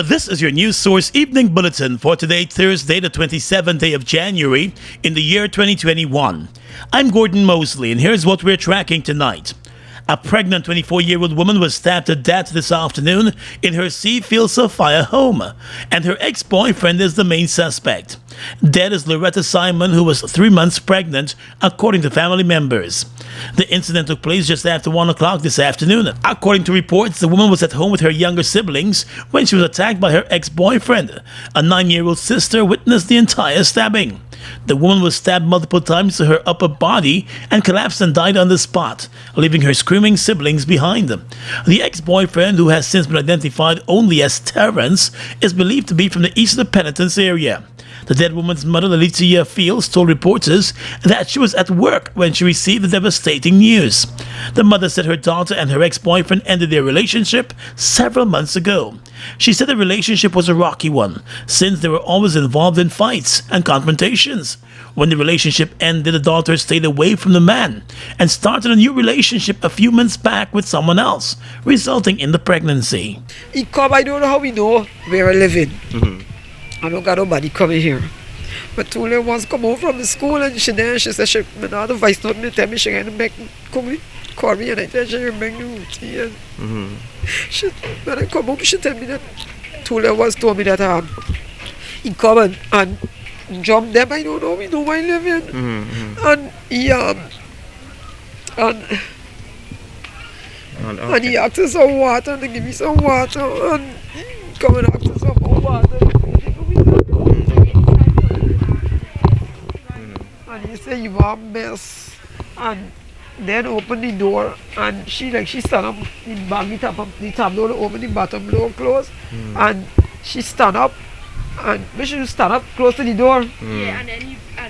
This is your news source evening bulletin for today, Thursday, the 27th day of January in the year 2021. I'm Gordon Mosley, and here's what we're tracking tonight. A pregnant 24-year-old woman was stabbed to death this afternoon in her Seafield Sophia home, and her ex-boyfriend is the main suspect. Dead is Loretta Simon, who was 3 months pregnant, according to family members. The incident took place just after 1 o'clock this afternoon. According to reports, the woman was at home with her younger siblings when she was attacked by her ex-boyfriend. A 9-year-old sister witnessed the entire stabbing. The woman was stabbed multiple times to her upper body and collapsed and died on the spot, leaving her screaming siblings behind them. The ex-boyfriend, who has since been identified only as Terrence, is believed to be from the east of the Penitence area. The dead woman's mother, Letitia Fields, told reporters that she was at work when she received the devastating news. The mother said her daughter and her ex-boyfriend ended their relationship several months ago. She said the relationship was a rocky one, since they were always involved in fights and confrontations. When the relationship ended, the daughter stayed away from the man and started a new relationship a few months back with someone else, resulting in the pregnancy. He come, I don't know how we know where I live in. I don't got nobody coming here. But Tula once come home from the school and she said she not the vice note me tell me she gonna make call me and I tell she bring the routine. She when I come home she tell me that Tula once told me that he come and jump them, I don't know, we know where I live in. And he and he asked us some water and they give me some water and he come and ask us some more water. And he said you are a mess, and then open the door and she stand up, the top door open, the bottom door closed, and she stand up and when she stand up close to the door. Yeah, and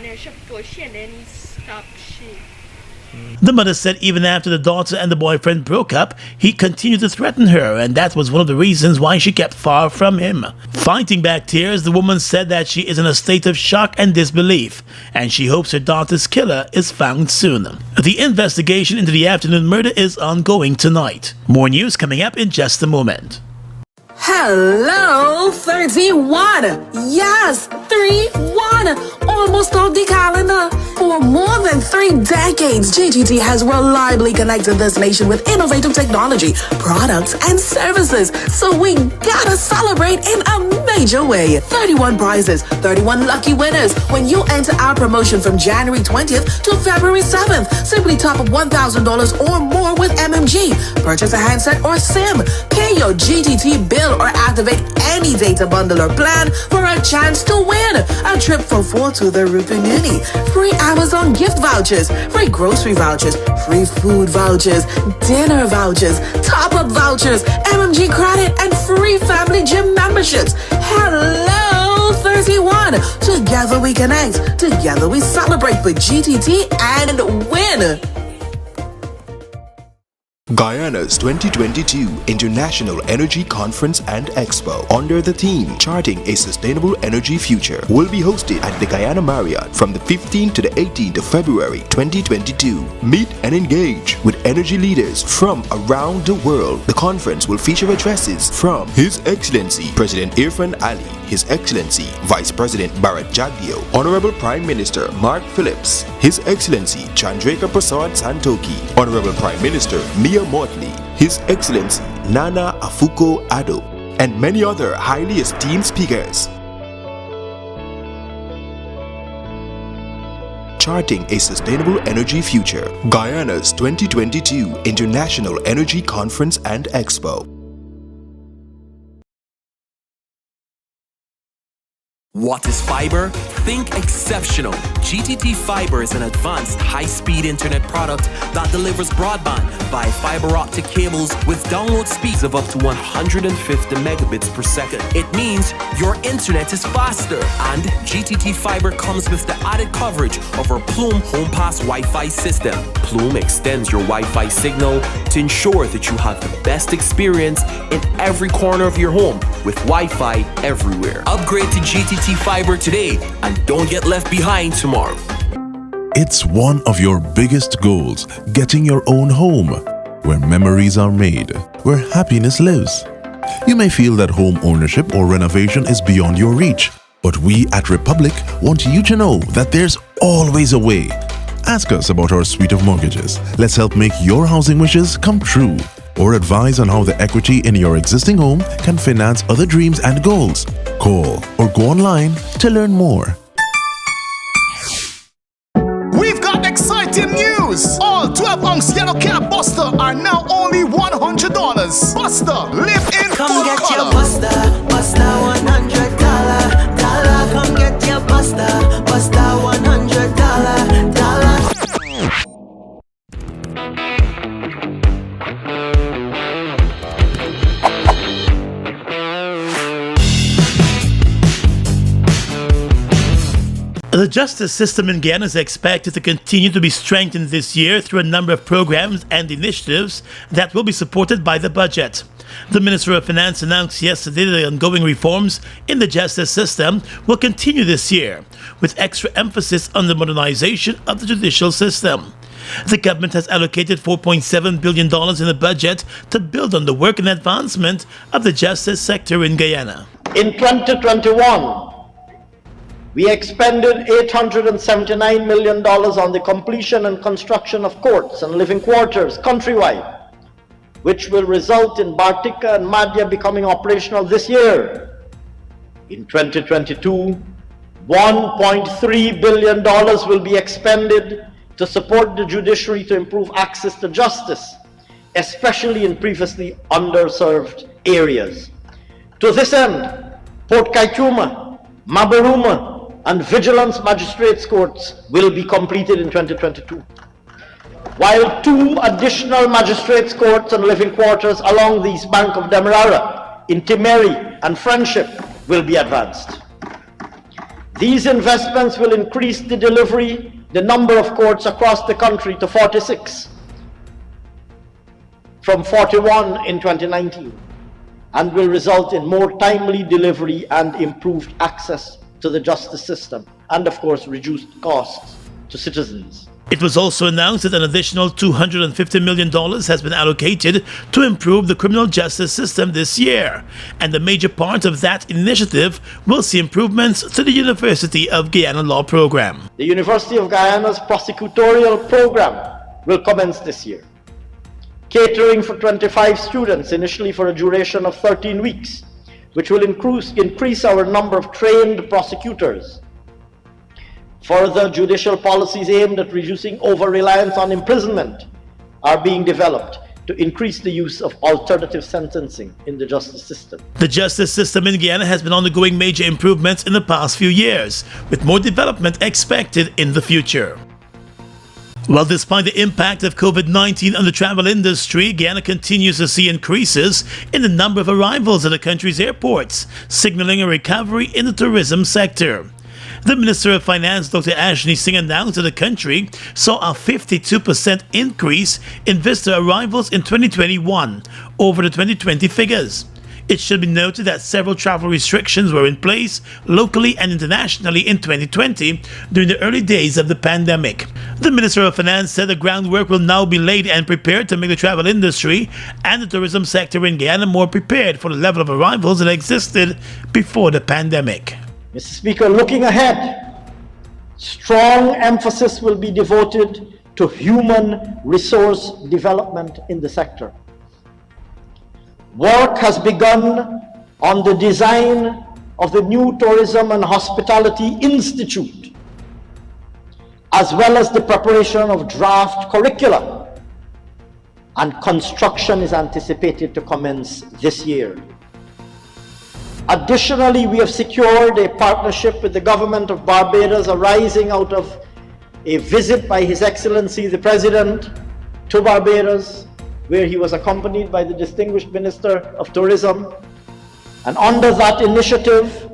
then she push and then he stopped she. The mother said even after the daughter and the boyfriend broke up, he continued to threaten her, and that was one of the reasons why she kept far from him. Fighting back tears, the woman said that she is in a state of shock and disbelief, and she hopes her daughter's killer is found soon. The investigation into the afternoon murder is ongoing tonight. More news coming up in just a moment. Hello, 31. Yes, 3-1. Almost off the calendar. For more than 3 decades, GTT has reliably connected this nation with innovative technology, products, and services. So we gotta celebrate in a major way. 31 prizes, 31 lucky winners. When you enter our promotion from January 20th to February 7th, simply top up $1,000 or more with MMG. Purchase a handset or SIM. Pay your GTT bill or activate any data bundle or plan for a chance to win a trip for 4 to the Rupinini, free Amazon gift vouchers, free grocery vouchers, free food vouchers, dinner vouchers, top-up vouchers, MMG credit, and free family gym memberships. Hello, 31. Together we connect. Together we celebrate with GTT and win. Guyana's 2022 International Energy Conference and Expo, under the theme Charting a Sustainable Energy Future, will be hosted at the Guyana Marriott from the 15th to the 18th of February 2022. Meet and engage with energy leaders from around the world. The conference will feature addresses from His Excellency President Irfan Ali, His Excellency Vice President Bharat Jagdeo, Honorable Prime Minister Mark Phillips, His Excellency Chandrika Prasad Santoki, Honorable Prime Minister Mia Motley, His Excellency Nana Akufo-Addo, and many other highly esteemed speakers. Charting a Sustainable Energy Future, Guyana's 2022 International Energy Conference and Expo. What is fiber? Think exceptional. GTT Fiber is an advanced high-speed internet product that delivers broadband via fiber optic cables with download speeds of up to 150 megabits per second. It means your internet is faster, and GTT Fiber comes with the added coverage of our Plume HomePass Wi-Fi system. Plume extends your Wi-Fi signal to ensure that you have the best experience in every corner of your home with Wi-Fi everywhere. Upgrade to GTT Fiber today and don't get left behind tomorrow. It's one of your biggest goals, getting your own home, where memories are made, where happiness lives. You may feel that home ownership or renovation is beyond your reach, but we at Republic want you to know that there's always a way. Ask us about our suite of mortgages. Let's help make your housing wishes come true. Or advise on how the equity in your existing home can finance other dreams and goals. Call or go online to learn more. We've got exciting news! All 12-ounce yellow cab Buster are now only $100. Buster, live in Come full get color. your Buster, Buster $100. Come get your Buster, Buster $100. The justice system in Guyana is expected to continue to be strengthened this year through a number of programs and initiatives that will be supported by the budget. The Minister of Finance announced yesterday that the ongoing reforms in the justice system will continue this year, with extra emphasis on the modernization of the judicial system. The government has allocated $4.7 billion in the budget to build on the work and advancement of the justice sector in Guyana. In 2021, we expended $879 million on the completion and construction of courts and living quarters countrywide, which will result in Bartica and Madhya becoming operational this year. In 2022, $1.3 billion will be expended to support the judiciary to improve access to justice, especially in previously underserved areas. To this end, Port Kaituma, Mabaruma, and Vigilance Magistrates Courts will be completed in 2022, while 2 additional Magistrates Courts and living quarters along the east bank of Demerara, in Timeri and Friendship will be advanced. These investments will increase the number of courts across the country to 46, from 41 in 2019, and will result in more timely delivery and improved access to the justice system, and of course reduced costs to citizens. It was also announced that an additional $250 million has been allocated to improve the criminal justice system this year, and a major part of that initiative will see improvements to the University of Guyana Law Program. The University of Guyana's prosecutorial program will commence this year, catering for 25 students, initially for a duration of 13 weeks, which will increase our number of trained prosecutors. Further judicial policies aimed at reducing over-reliance on imprisonment are being developed to increase the use of alternative sentencing in the justice system. The justice system in Guyana has been undergoing major improvements in the past few years, with more development expected in the future. Well, despite the impact of COVID-19 on the travel industry, Guyana continues to see increases in the number of arrivals at the country's airports, signaling a recovery in the tourism sector. The Minister of Finance, Dr. Ashni Singh, announced that the country saw a 52% increase in visitor arrivals in 2021 over the 2020 figures. It should be noted that several travel restrictions were in place locally and internationally in 2020 during the early days of the pandemic. The Minister of Finance said the groundwork will now be laid and prepared to make the travel industry and the tourism sector in Guyana more prepared for the level of arrivals that existed before the pandemic. Mr. Speaker, looking ahead, strong emphasis will be devoted to human resource development in the sector. Work has begun on the design of the new Tourism and Hospitality Institute, as well as the preparation of draft curricula, and construction is anticipated to commence this year. Additionally, we have secured a partnership with the government of Barbados arising out of a visit by His Excellency the President to Barbados, where he was accompanied by the distinguished Minister of Tourism. And under that initiative,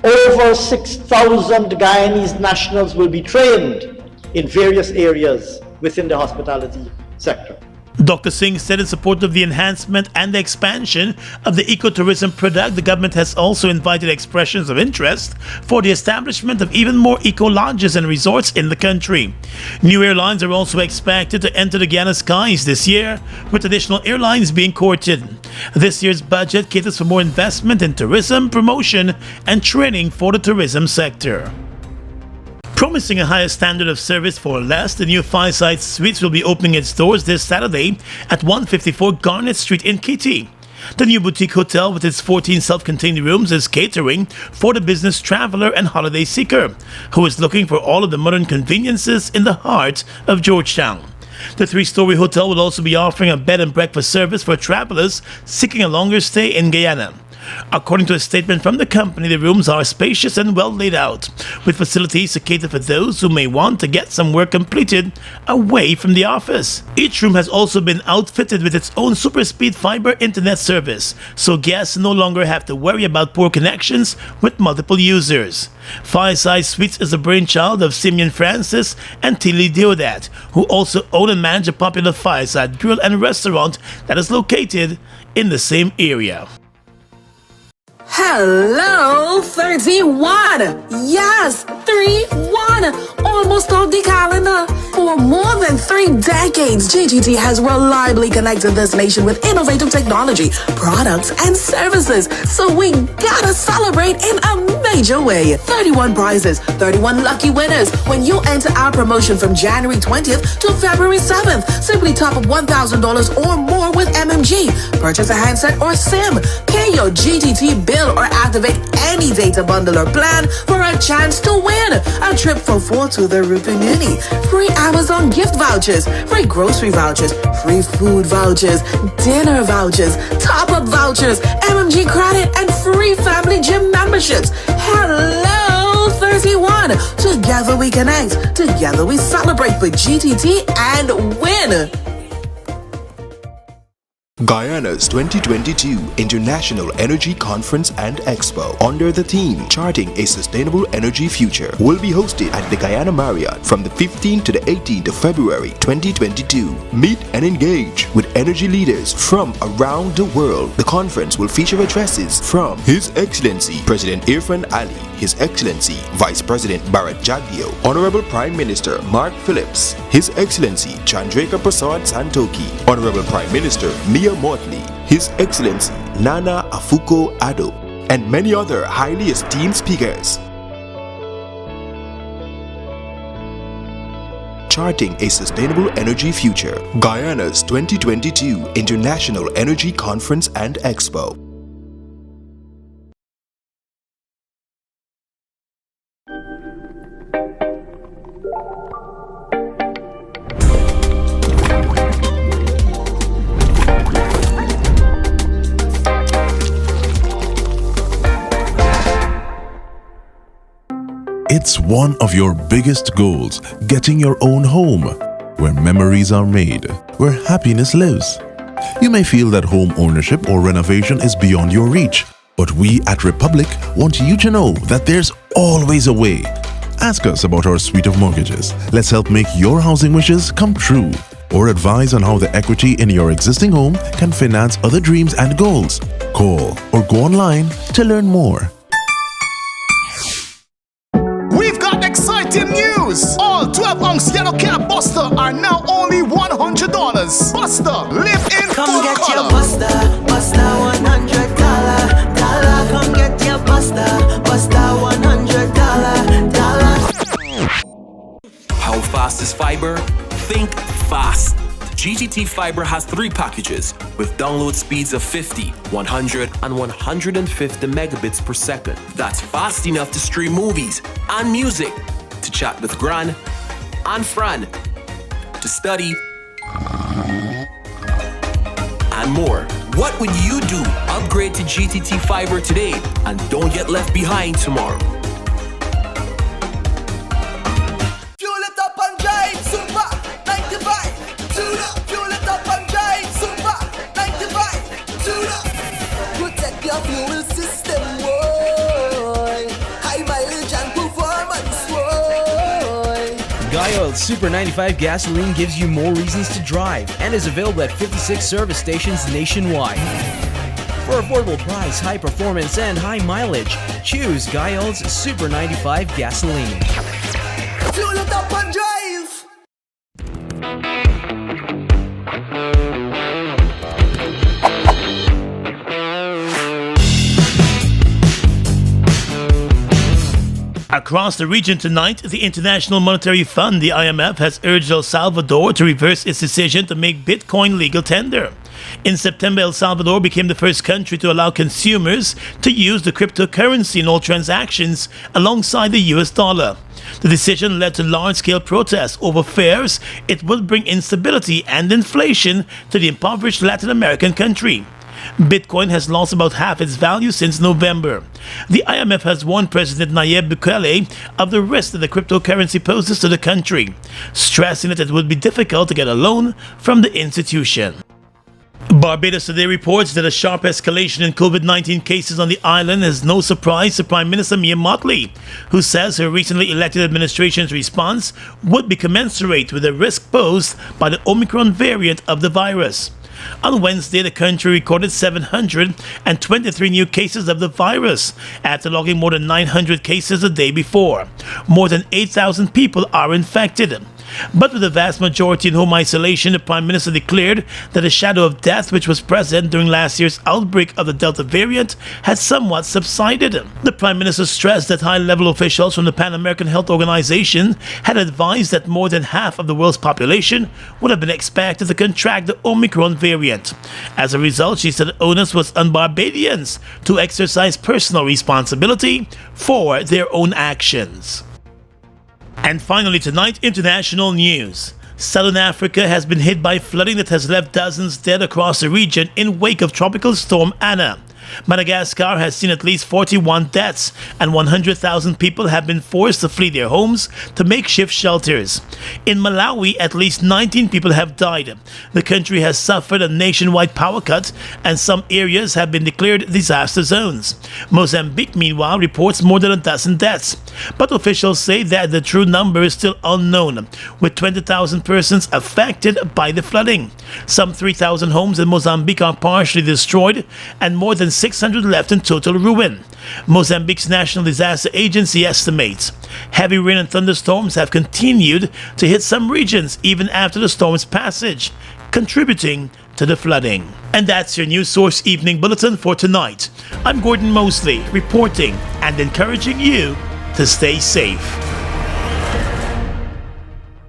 over 6,000 Guyanese nationals will be trained in various areas within the hospitality sector. Dr. Singh said in support of the enhancement and the expansion of the ecotourism product, the government has also invited expressions of interest for the establishment of even more eco-lodges and resorts in the country. New airlines are also expected to enter the Guyana skies this year, with additional airlines being courted. This year's budget caters for more investment in tourism, promotion, and training for the tourism sector. Promising a higher standard of service for less, the new Fireside Suites will be opening its doors this Saturday at 154 Garnet Street in Kitty. The new boutique hotel with its 14 self-contained rooms is catering for the business traveler and holiday seeker who is looking for all of the modern conveniences in the heart of Georgetown. The 3-story hotel will also be offering a bed and breakfast service for travelers seeking a longer stay in Guyana. According to a statement from the company, the rooms are spacious and well laid out, with facilities to cater for those who may want to get some work completed away from the office. Each room has also been outfitted with its own super speed fiber internet service, so guests no longer have to worry about poor connections with multiple users. Fireside Suites is a brainchild of Simeon Francis and Tilly Deodat, who also own and manage a popular Fireside Grill and restaurant that is located in the same area. Hello, 31. Yes, 3-1. Almost off the calendar. For more than 3 decades, GTT has reliably connected this nation with innovative technology, products, and services. So we gotta celebrate in a major way. 31 prizes, 31 lucky winners. When you enter our promotion from January 20th to February 7th, simply top up $1,000 or more with MMG. Purchase a handset or SIM. Pay your GTT bill or activate any data bundle or plan for a chance to win a trip for 4 to the Rupi Muni, free Amazon gift vouchers, free grocery vouchers, free food vouchers, dinner vouchers, top-up vouchers, MMG credit, and free family gym memberships. Hello, 31. Together we connect. Together we celebrate with GTT and win. Guyana's 2022 International Energy Conference and Expo, under the theme Charting a Sustainable Energy Future, will be hosted at the Guyana Marriott from the 15th to the 18th of February 2022. Meet and engage with energy leaders from around the world. The conference will feature addresses from His Excellency President Irfan Ali, His Excellency Vice President Bharat Jagdeo, Honorable Prime Minister Mark Phillips, His Excellency Chandrika Prasad Santoki, Honorable Prime Minister Mia Motley, His Excellency Nana Akufo-Addo, and many other highly esteemed speakers. Charting a Sustainable Energy Future, Guyana's 2022 International Energy Conference and Expo. It's one of your biggest goals, getting your own home, where memories are made, where happiness lives. You may feel that home ownership or renovation is beyond your reach, but we at Republic want you to know that there's always a way. Ask us about our suite of mortgages. Let's help make your housing wishes come true. Or advise on how the equity in your existing home can finance other dreams and goals. Call or go online to learn more. We've got exciting news! All 12-ounce yellow cab Buster are now only $100. Buster, live in Come full get color. your Buster, Buster $100. Come get your Buster, Buster $100. How fast is fiber? Think fast. GTT Fiber has 3 packages with download speeds of 50, 100, and 150 megabits per second. That's fast enough to stream movies and music, to chat with Gran and Fran, to study, and more. What would you do? Upgrade to GTT Fiber today and don't get left behind tomorrow. Fuel it up and drive, Super 95. Tune up, fuel it up and drive, Super 95. Tune up. Protect your fuel system, boy. High mileage and performance, boy. Guy Oil Guy Super 95 gasoline gives you more reasons to drive and is available at 56 service stations nationwide. For affordable price, high performance, and high mileage, choose Guy Super 95 gasoline. Fuel it up and drive. Across the region tonight, the International Monetary Fund, the IMF, has urged El Salvador to reverse its decision to make Bitcoin legal tender. In September, El Salvador became the first country to allow consumers to use the cryptocurrency in all transactions alongside the US dollar. The decision led to large-scale protests over fears it would bring instability and inflation to the impoverished Latin American country. Bitcoin has lost about half its value since November. The IMF has warned President Nayib Bukele of the risk that the cryptocurrency poses to the country, stressing that it would be difficult to get a loan from the institution. Barbados today reports that a sharp escalation in COVID-19 cases on the island is no surprise to Prime Minister Mia Mottley, who says her recently elected administration's response would be commensurate with the risk posed by the Omicron variant of the virus. On Wednesday, the country recorded 723 new cases of the virus, after logging more than 900 cases the day before. More than 8,000 people are infected. But with the vast majority in home isolation, the Prime Minister declared that the shadow of death which was present during last year's outbreak of the Delta variant had somewhat subsided. The Prime Minister stressed that high-level officials from the Pan American Health Organization had advised that more than half of the world's population would have been expected to contract the Omicron variant. As a result, she said the onus was on Barbadians to exercise personal responsibility for their own actions. And finally tonight, international news. Southern Africa has been hit by flooding that has left dozens dead across the region in wake of Tropical Storm Anna. Madagascar has seen at least 41 deaths, and 100,000 people have been forced to flee their homes to makeshift shelters. In Malawi, at least 19 people have died. The country has suffered a nationwide power cut, and some areas have been declared disaster zones. Mozambique, meanwhile, reports more than a dozen deaths, but officials say that the true number is still unknown, with 20,000 persons affected by the flooding. Some 3,000 homes in Mozambique are partially destroyed, and more than 600 left in total ruin. Mozambique's National Disaster Agency estimates heavy rain and thunderstorms have continued to hit some regions even after the storm's passage, contributing to the flooding. And that's your News Source Evening Bulletin for tonight. I'm Gordon Mosley, reporting and encouraging you to stay safe.